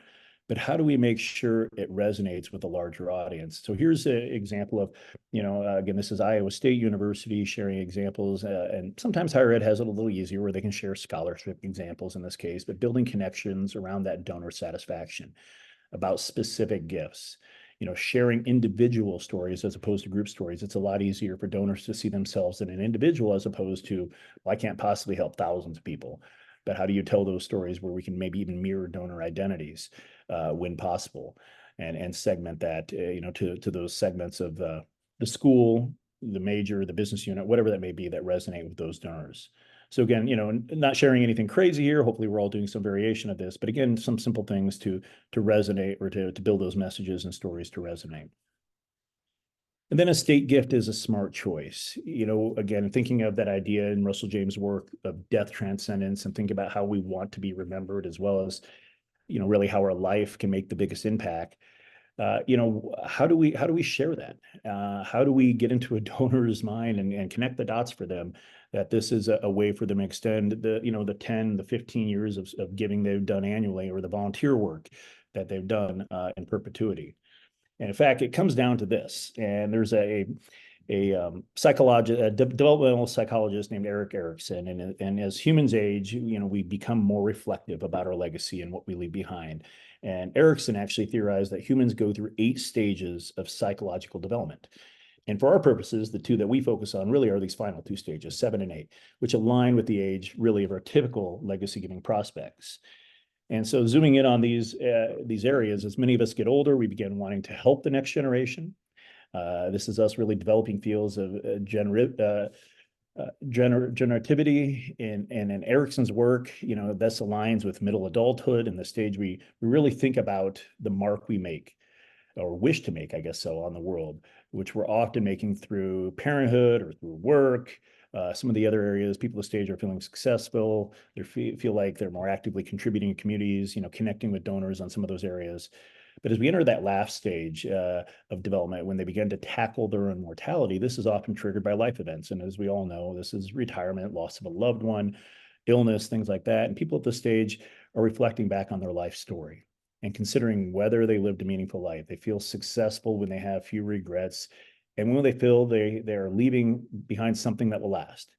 But how do we make sure it resonates with a larger audience? So here's an example of, again, this is Iowa State University sharing examples, and sometimes higher ed has it a little easier where they can share scholarship examples in this case, but building connections around that donor satisfaction about specific gifts. Sharing individual stories as opposed to group stories. It's a lot easier for donors to see themselves in an individual as opposed to, well, I can't possibly help thousands of people. But how do you tell those stories where we can maybe even mirror donor identities when possible, and segment that, to those segments of the school, the major, the business unit, whatever that may be, that resonate with those donors. So again, not sharing anything crazy here. Hopefully we're all doing some variation of this, but again, some simple things to resonate or to build those messages and stories to resonate. And then a state gift is a smart choice. Again, thinking of that idea in Russell James' work of death transcendence, and think about how we want to be remembered, as well as, really how our life can make the biggest impact. How do we share that? How do we get into a donor's mind and connect the dots for them that this is a way for them to extend the 10, the 15 years of giving they've done annually, or the volunteer work that they've done in perpetuity? And in fact, it comes down to this. And there's a developmental psychologist named Erik Erikson. And as humans age, we become more reflective about our legacy and what we leave behind. And Erikson actually theorized that humans go through 8 stages of psychological development. And for our purposes, the two that we focus on really are these final 2 stages, 7 and 8, which align with the age really of our typical legacy giving prospects. And so zooming in on these areas, as many of us get older, we begin wanting to help the next generation. This is us really developing fields of generativity and in Erikson's work, this aligns with middle adulthood and the stage we really think about the mark we make or wish to make, I guess so, on the world, which we're often making through parenthood or through work. Some of the other areas, people at the stage are feeling successful. They feel like they're more actively contributing to communities, connecting with donors on some of those areas. But as we enter that last stage of development, when they begin to tackle their own mortality, this is often triggered by life events. And as we all know, this is retirement, loss of a loved one, illness, things like that. And people at this stage are reflecting back on their life story and considering whether they lived a meaningful life. They feel successful when they have few regrets, and when they feel they're leaving behind something that will last,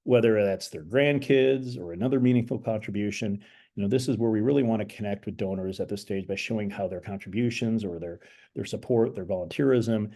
whether that's their grandkids or another meaningful contribution. This is where we really want to connect with donors at this stage by showing how their contributions or their support, their volunteerism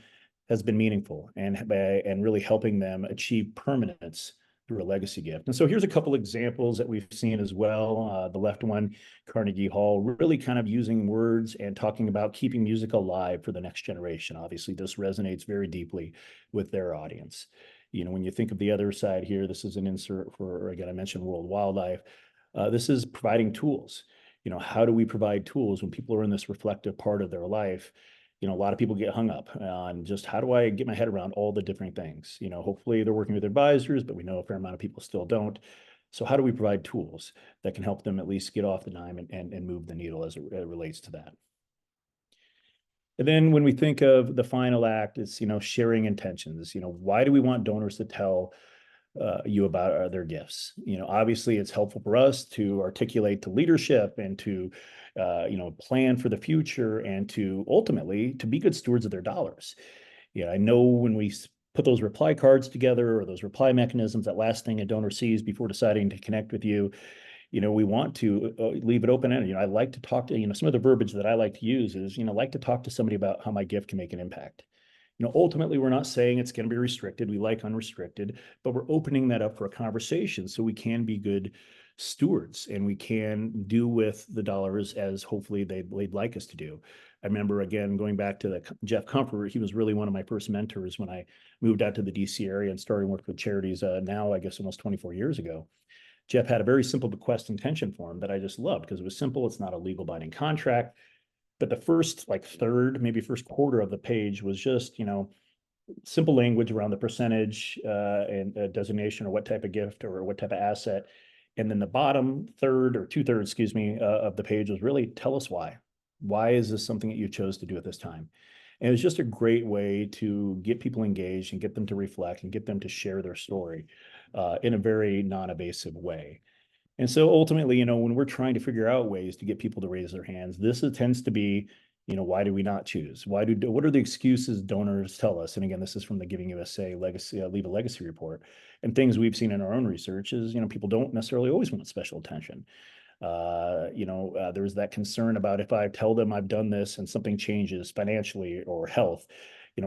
has been meaningful and really helping them achieve permanence through a legacy gift. And so here's a couple examples that we've seen as well. The left one, Carnegie Hall, really kind of using words and talking about keeping music alive for the next generation. Obviously, this resonates very deeply with their audience. When you think of the other side here, this is an insert for, again, I mentioned World Wildlife. This is providing tools. How do we provide tools when people are in this reflective part of their life? A lot of people get hung up on just how do I get my head around all the different things? Hopefully they're working with advisors, but we know a fair amount of people still don't. So how do we provide tools that can help them at least get off the dime and move the needle as it relates to that? And then when we think of the final act, it's, sharing intentions. Why do we want donors to tell you about their gifts? Obviously it's helpful for us to articulate to leadership and to, plan for the future and to ultimately to be good stewards of their dollars. I know when we put those reply cards together or those reply mechanisms, that last thing a donor sees before deciding to connect with you, we want to leave it open-ended. I like to talk to, some of the verbiage that I like to use is, like to talk to somebody about how my gift can make an impact. Ultimately, we're not saying it's going to be restricted. We like unrestricted, but we're opening that up for a conversation so we can be good stewards and we can do with the dollars as hopefully they'd like us to do. I remember, again, going back to Jeff Comfort, he was really one of my first mentors when I moved out to the DC area and started working with charities now, I guess, almost 24 years ago. Jeff had a very simple bequest intention form that I just loved because it was simple. It's not a legal binding contract. But the first third, maybe first quarter of the page was just, simple language around the percentage and designation or what type of gift or what type of asset. And then the bottom third or 2/3, excuse me, of the page was really tell us why. Why is this something that you chose to do at this time? And it was just a great way to get people engaged and get them to reflect and get them to share their story in a very non-evasive way. And so ultimately, when we're trying to figure out ways to get people to raise their hands, this tends to be, why do we not choose? What are the excuses donors tell us? And again, this is from the Giving USA legacy, Leave a Legacy report. And things we've seen in our own research is, people don't necessarily always want special attention. There's that concern about if I tell them I've done this and something changes financially or health,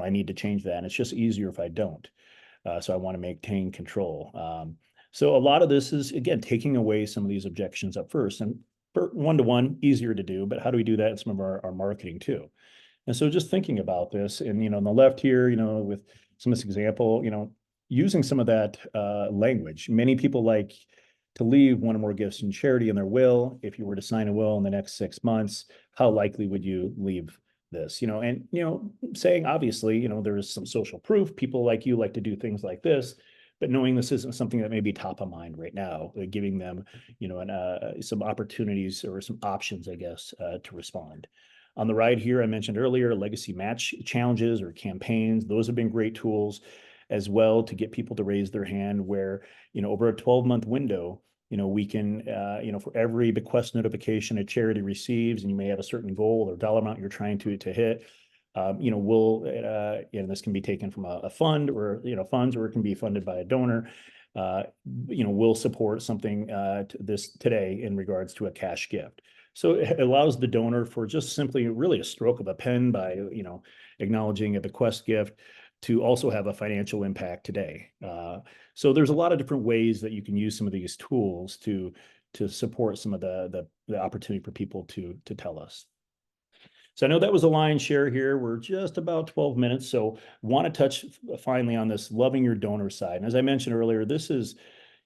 I need to change that. And it's just easier if I don't. So I want to maintain control. So a lot of this is, again, taking away some of these objections up first. And one-to-one, easier to do, but how do we do that in some of our marketing too? And so just thinking about this and, on the left here, with some of this example, using some of that language. Many people like to leave one or more gifts in charity in their will. If you were to sign a will in the next 6 months, how likely would you leave this? And, saying obviously, there is some social proof. People like you like to do things like this, but knowing this isn't something that may be top of mind right now, giving them, some opportunities or some options, I guess, to respond. On the right here, I mentioned earlier, legacy match challenges or campaigns. Those have been great tools as well to get people to raise their hand where, over a 12-month window, we can, for every bequest notification a charity receives, and you may have a certain goal or dollar amount you're trying to hit, This can be taken from a fund or, funds, or it can be funded by a donor. We'll support something this today in regards to a cash gift. So it allows the donor for just simply really a stroke of a pen by, acknowledging a bequest gift to also have a financial impact today. So there's a lot of different ways that you can use some of these tools to support some of the opportunity for people to tell us. So I know that was a lion's share here. We're just about 12 minutes. So want to touch finally on this loving your donor side. And as I mentioned earlier, this is,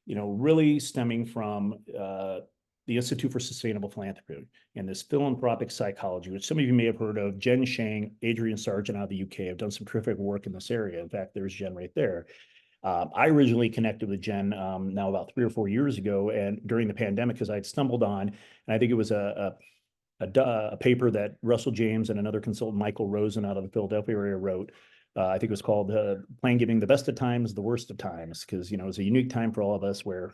really stemming from the Institute for Sustainable Philanthropy and this philanthropic psychology, which some of you may have heard of. Jen Shang, Adrian Sargent out of the UK have done some terrific work in this area. In fact, there's Jen right there. I originally connected with Jen now about 3 or 4 years ago, and during the pandemic, because I'd stumbled on, and I think it was a paper that Russell James and another consultant, Michael Rosen, out of the Philadelphia area wrote. I think it was called Plan Giving, the Best of Times, the Worst of Times, because, it was a unique time for all of us where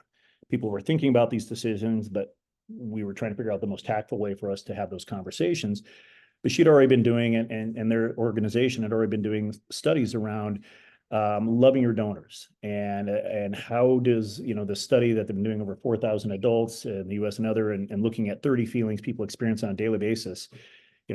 people were thinking about these decisions, but we were trying to figure out the most tactful way for us to have those conversations. But she'd already been doing it, and their organization had already been doing studies around loving your donors, and how does, the study that they've been doing over 4,000 adults in the U.S. and other, and looking at 30 feelings people experience on a daily basis,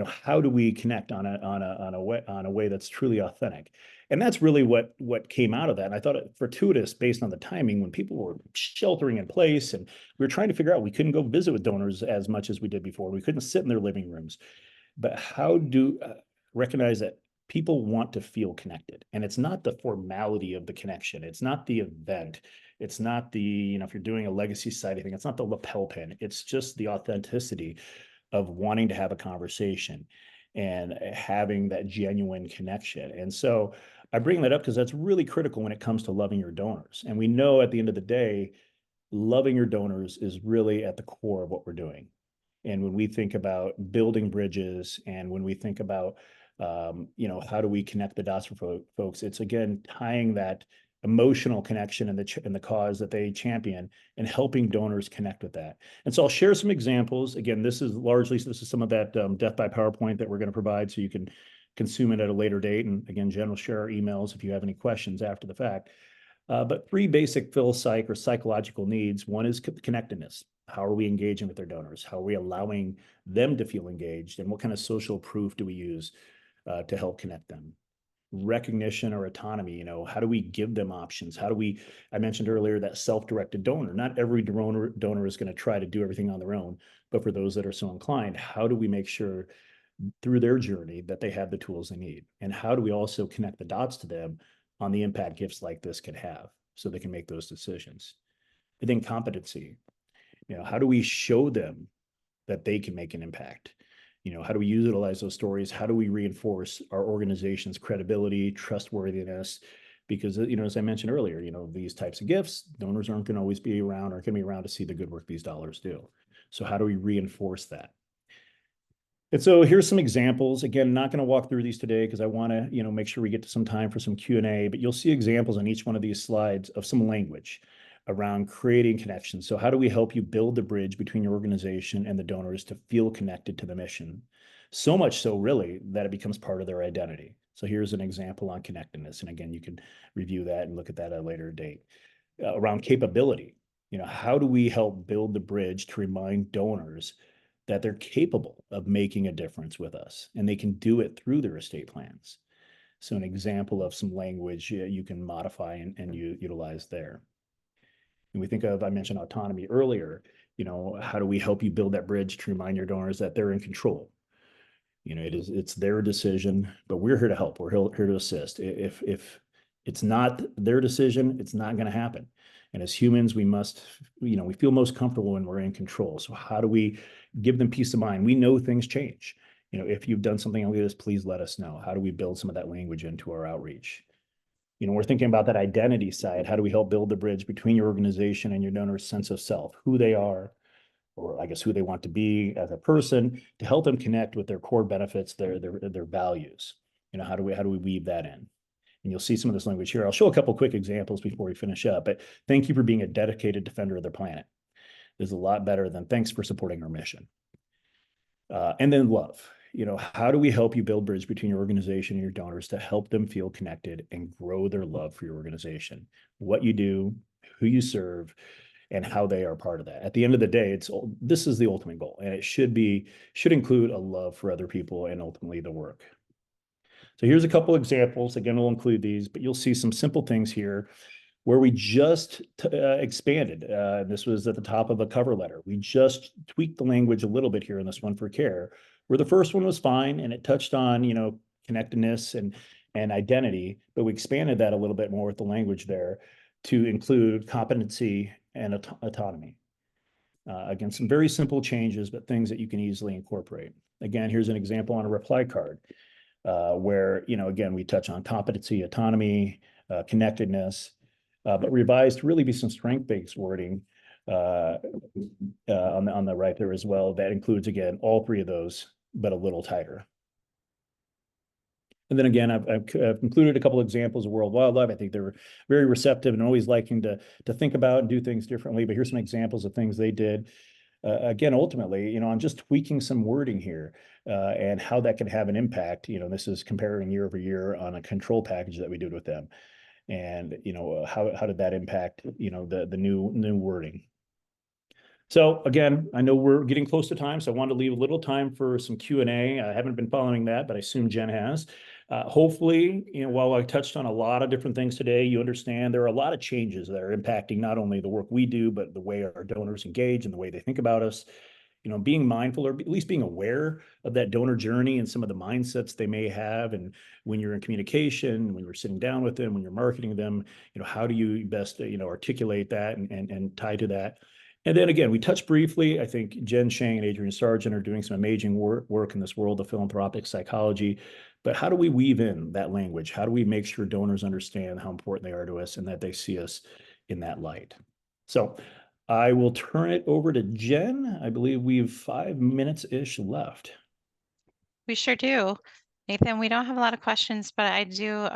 how do we connect on a way that's truly authentic? And that's really what came out of that. And I thought it fortuitous based on the timing when people were sheltering in place, and we were trying to figure out, we couldn't go visit with donors as much as we did before. We couldn't sit in their living rooms. But how do recognize that people want to feel connected, and it's not the formality of the connection, it's not the event, it's not the, if you're doing a legacy society thing, it's not the lapel pin, it's just the authenticity of wanting to have a conversation and having that genuine connection. And so I bring that up because that's really critical when it comes to loving your donors. And we know at the end of the day, loving your donors is really at the core of what we're doing. And when we think about building bridges, and when we think about, how do we connect the dots for folks, it's again tying that emotional connection and the cause that they champion, and helping donors connect with that. And so I'll share some examples. Again, this is some of that death by PowerPoint that we're going to provide, so you can consume it at a later date. And again, Jen will share our emails if you have any questions after the fact. But 3 basic phil-psych or psychological needs. One is connectedness. How are we engaging with their donors? How are we allowing them to feel engaged? And what kind of social proof do we use to help connect them? Recognition or autonomy, how do we give them options? I mentioned earlier that self-directed donor. Not every donor is going to try to do everything on their own, but for those that are so inclined, how do we make sure through their journey that they have the tools they need? And how do we also connect the dots to them on the impact gifts like this could have, so they can make those decisions? And then competency, how do we show them that they can make an impact? How do we utilize those stories? How do we reinforce our organization's credibility, trustworthiness? Because, as I mentioned earlier, these types of gifts, donors aren't going to always be around, or going to be around to see the good work these dollars do. So how do we reinforce that? And so here's some examples. Again, not going to walk through these today because I want to, make sure we get to some time for some Q&A, but you'll see examples on each one of these slides of some language around creating connections. So how do we help you build the bridge between your organization and the donors to feel connected to the mission? So much so, really, that it becomes part of their identity. So here's an example on connectedness. And again, you can review that and look at that at a later date. Around capability, how do we help build the bridge to remind donors that they're capable of making a difference with us, and they can do it through their estate plans? So an example of some language you can modify and you utilize there. And we think of, I mentioned autonomy earlier, how do we help you build that bridge to remind your donors that they're in control? It's their decision, but we're here to help. We're here to assist. If it's not their decision, it's not going to happen. And as humans, we must, we feel most comfortable when we're in control. So how do we give them peace of mind? We know things change. If you've done something like this, please let us know. How do we build some of that language into our outreach? We're thinking about that identity side. How do we help build the bridge between your organization and your donor's sense of self, who they are, or I guess who they want to be as a person, to help them connect with their core benefits, their values? How do we weave that in? And you'll see some of this language here. I'll show a couple quick examples before we finish up. But thank you for being a dedicated defender of the planet. This is a lot better than thanks for supporting our mission. And then love. how do we help you build bridge between your organization and your donors to help them feel connected and grow their love for your organization, what you do, who you serve, and how they are part of that. At the end of the day, this is the ultimate goal, and it should include a love for other people and ultimately the work. So here's a couple examples. Again, we'll include these, but you'll see some simple things here where we just expanded. This was at the top of a cover letter. We just tweaked the language a little bit here in this one for care, where the first one was fine and it touched on, connectedness and identity, but we expanded that a little bit more with the language there to include competency and autonomy. Again, some very simple changes, but things that you can easily incorporate. Again, here's an example on a reply card where, again, we touch on competency, autonomy, connectedness, but revised to really be some strength-based wording on the right there as well. That includes, again, all three of those, but a little tighter. And then again, I've included a couple examples of World Wildlife. I think they're very receptive and always liking to think about and do things differently. But here's some examples of things they did. Again, ultimately, I'm just tweaking some wording here and how that can have an impact. This is comparing year over year on a control package that we did with them. And, how did that impact, the new wording? So again, I know we're getting close to time, so I wanted to leave a little time for some Q&A. I haven't been following that, but I assume Jen has. Hopefully, while I touched on a lot of different things today, you understand there are a lot of changes that are impacting not only the work we do, but the way our donors engage and the way they think about us. Being mindful or at least being aware of that donor journey and some of the mindsets they may have. And when you're in communication, when you're sitting down with them, when you're marketing them, how do you best, articulate that and tie to that? And then again, we touched briefly, I think Jen Shang and Adrian Sargent are doing some amazing work in this world of philanthropic psychology. But how do we weave in that language? How do we make sure donors understand how important they are to us and that they see us in that light? So I will turn it over to Jen. I believe we have 5 minutes-ish left. We sure do. Nathan, we don't have a lot of questions, but I do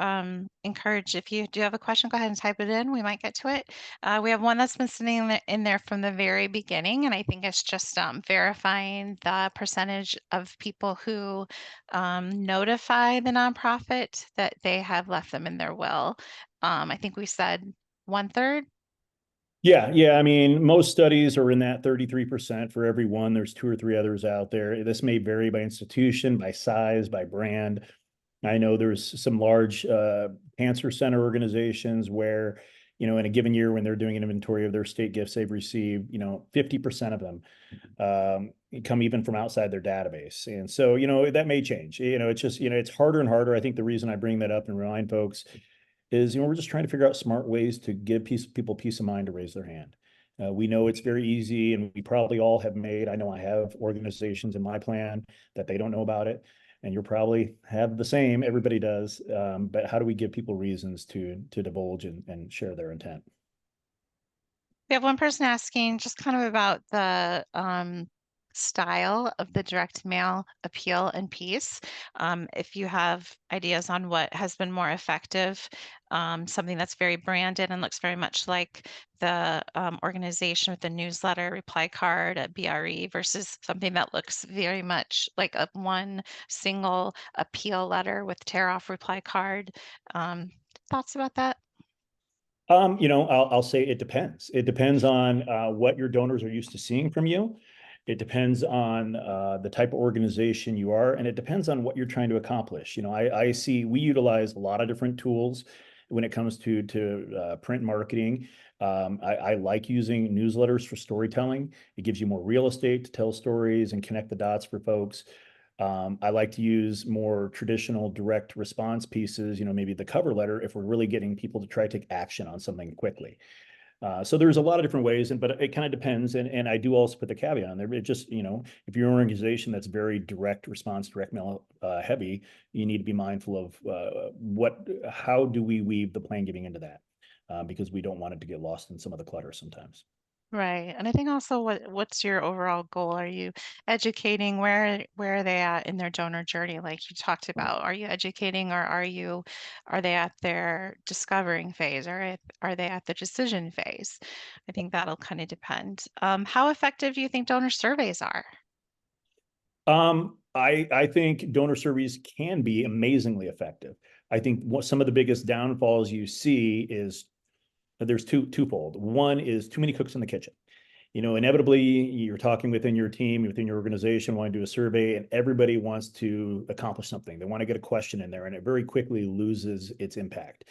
encourage if you do have a question, go ahead and type it in. We might get to it. We have one that's been sitting in there from the very beginning, and I think it's just verifying the percentage of people who notify the nonprofit that they have left them in their will. I think we said 1/3. Yeah. I mean, most studies are in that 33% for every one. There's two or three others out there. This may vary by institution, by size, by brand. I know there's some large cancer center organizations where, in a given year when they're doing an inventory of their state gifts they've received, 50% of them come even from outside their database. And so, that may change. It's just, it's harder and harder. I think the reason I bring that up and remind folks is, we're just trying to figure out smart ways to give people peace of mind to raise their hand. We know it's very easy, and we probably all have made, I know I have organizations in my plan that they don't know about it, and you'll probably have the same, everybody does. But how do we give people reasons to divulge and share their intent? We have one person asking just kind of about the style of the direct mail appeal and piece. If you have ideas on what has been more effective, something that's very branded and looks very much like the organization with the newsletter, reply card, a BRE versus something that looks very much like a one single appeal letter with tear off reply card. Thoughts about that? I'll say it depends. It depends on what your donors are used to seeing from you. It depends on the type of organization you are, and it depends on what you're trying to accomplish. I see we utilize a lot of different tools when it comes to print marketing. I like using newsletters for storytelling. It gives you more real estate to tell stories and connect the dots for folks. I like to use more traditional direct response pieces, maybe the cover letter, if we're really getting people to try to take action on something quickly. So there's a lot of different ways, but it kind of depends. And I do also put the caveat on there. It just, if you're an organization that's very direct response, direct mail heavy, you need to be mindful of how do we weave the plan giving into that? Because we don't want it to get lost in some of the clutter sometimes. Right. And I think also what's your overall goal? Are you educating where are they at in their donor journey like you talked about? Are you educating or are they at their discovering phase or are they at the decision phase? I think that'll kind of depend. How effective do you think donor surveys are? I think donor surveys can be amazingly effective. I think what some of the biggest downfalls you see is there's twofold. One is too many cooks in the kitchen. Inevitably you're talking within your team, within your organization, want to do a survey, and everybody wants to accomplish something. They want to get a question in there, and it very quickly loses its impact.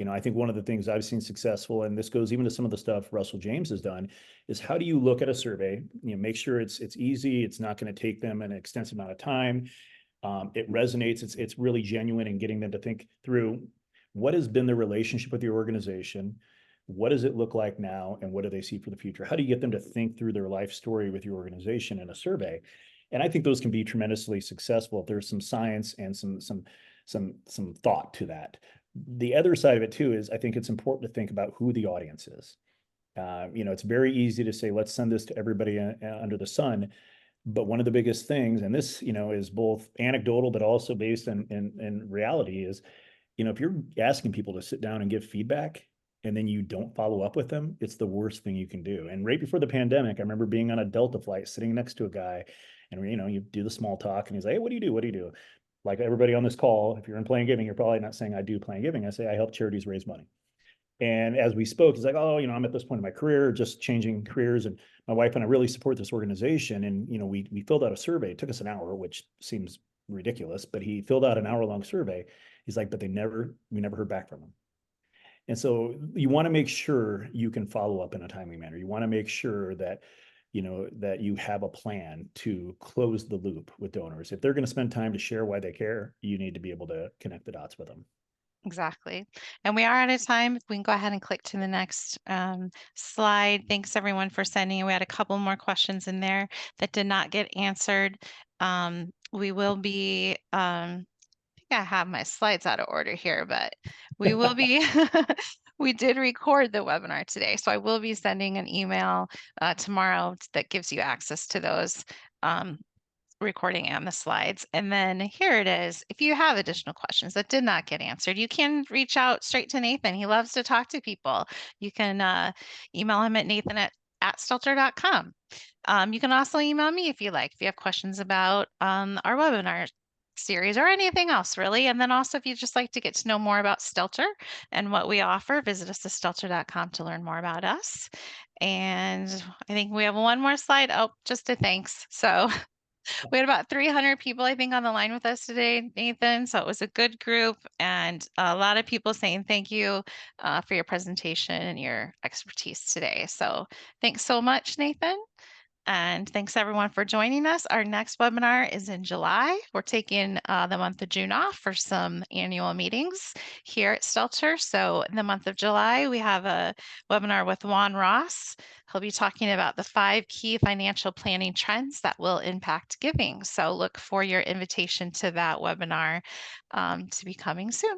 I think one of the things I've seen successful, and this goes even to some of the stuff Russell James has done, is how do you look at a survey, make sure it's easy, it's not going to take them an extensive amount of time. It resonates, it's really genuine in getting them to think through what has been the relationship with your organization, what does it look like now, and what do they see for the future? How do you get them to think through their life story with your organization in a survey? And I think those can be tremendously successful if there's some science and some thought to that. The other side of it too is I think it's important to think about who the audience is. It's very easy to say, let's send this to everybody under the sun. But one of the biggest things, and this, is both anecdotal, but also based in reality is, if you're asking people to sit down and give feedback and then you don't follow up with them, it's the worst thing you can do. And right before the pandemic, I remember being on a Delta flight, sitting next to a guy, and you do the small talk, and he's like, "Hey, what do you do? What do you do?" Like everybody on this call, if you're in Plan Giving, you're probably not saying I do Plan Giving. I say I help charities raise money. And as we spoke, he's like, "Oh, I'm at this point in my career, just changing careers, and my wife and I really support this organization." And we filled out a survey. It took us an hour, which seems ridiculous, but he filled out an hour-long survey. He's like, "But we never heard back from him." And so you want to make sure you can follow up in a timely manner. You want to make sure that that you have a plan to close the loop with donors. If they're going to spend time to share why they care, you need to be able to connect the dots with them. Exactly. And we are out of time. We can go ahead and click to the next slide. Thanks everyone for sending. We had a couple more questions in there that did not get answered. We will be, I think I have my slides out of order here, but we will be, we did record the webinar today. So I will be sending an email tomorrow that gives you access to those. Recording and the slides. And then here it is. If you have additional questions that did not get answered, you can reach out straight to Nathan. He loves to talk to people. You can email him at nathan at stelter.com. You can also email me if you like, if you have questions about our webinar series or anything else really. And then also if you just like to get to know more about Stelter and what we offer, visit us at stelter.com to learn more about us. And I think we have one more slide. Oh, just a thanks. So we had about 300 people, I think, on the line with us today, Nathan. So it was a good group and a lot of people saying thank you for your presentation and your expertise today. So thanks so much, Nathan. And thanks everyone for joining us. Our next webinar is in July. We're taking the month of June off for some annual meetings here at Stelter. So in the month of July, we have a webinar with Juan Ross. He'll be talking about the 5 key financial planning trends that will impact giving. So look for your invitation to that webinar to be coming soon.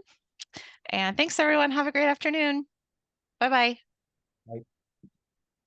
And thanks everyone. Have a great afternoon. Bye-bye.